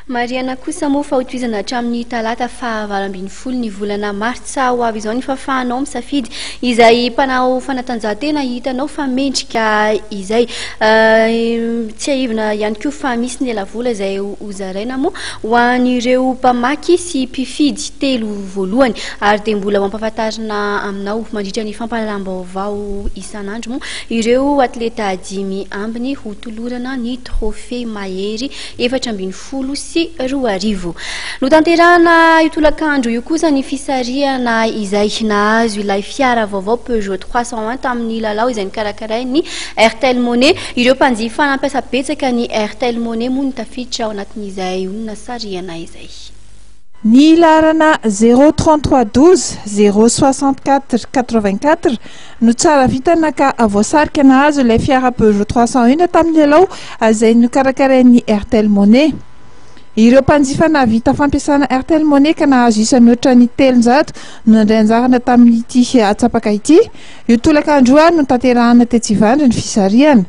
Mariana kosa moa fa hotoizana hatramin'ny talata fahavalambin'ny folo ny volana martsa ho avy izao ny fahafahanao misafidy izay mpanao fanatanjahantena hitanao fa mendrika izay tsy aivina ihany koa fa misy ny elavola izay hozaraina moa ho an'ireo mpamaky sy mpifidy telo voalohany ary dia mbola mampahafantarina aminao mandritra ny fampahalalam-baovao isan'andro moa ireo atleta 5 ambiny ho tolorana ny trophée mahery 4 sy 2 Notanterahana io tolakandro io kosa ny fisarihana izay nahazo ilay fiara vaovao Peugeot 301 tamin'ny lalao izay nokarakarain'ny Airtel Money ireo mpanjifa nampiasa betsaka ny Airtel Money moa ny tafiditra ao anatin'izay olona sarihana izay. Ny larana 03312 064 84 no tsara vitana ka voasarika nahazo ilay fiara Peugeot 301 tamin'ny lalao izay nokarakarain'ny Airtel Money. Ireo mpanjifa navita fampiasana Airtel Money ka nahazo isany oatra ny 300 no nandray anjarana tamin'ity atsapaka ity. Io tolakandro no tanterahana tetsivandry ny fisarihana.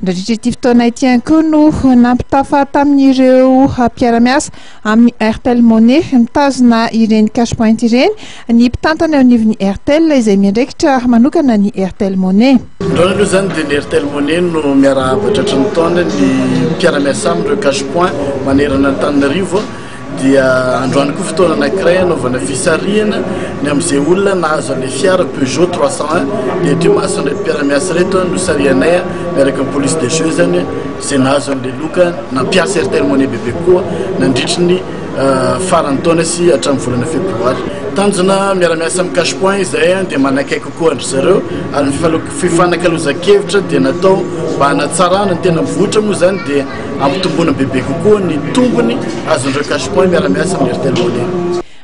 Ndrandritra fotoana ity ihany koa no nampitafa tamin'ireo mpiara-miasa amin'ny Airtel Money mitazona ireny cash point ireny ny mpitantana eo anivon'ny Airtel izay miandraikitra manokana ny Airtel Money. Ndrona aloha zany dia ny Airtel Money no miarahaba tratry ny taona ny mpiara-miasa amin'ireo cash point manerana Antananarivo dia androany koa fotoana anankiray anaovana fisarihana ny amin'izay olona nahazo ilay fiara Peugeot 301 dia teo mason'ilay mpiara-miasa reto no sarihanay miaraka amin'ny police des jeux zany izay nahazo an'ilay loka nampiasa Airtel Money bebe koa nandritry ny farany taona sy hatramin'ny volana febroary. Tanjona miara-miasa amin'ny cash point izay dia manakaiky kokoa andry zareo ary fifanakaloza-kevitra dia natao mba hanatsarana ny tena mivoatra moa zany dia ampitombona bebe kokoa ny tombony azon'ireo cash point miara-miasa amin'ny Airtel Money.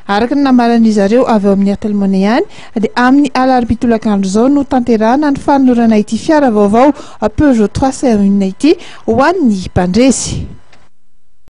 Araka ny namaran'izy ireo avy eo amin'ny Airtel Money ihany dia amin'ny alarobia tolakandro izao no tanterahana ny fanolorana ity fiara vaovao Peugeot 301 ity ho an'ny mpandresy.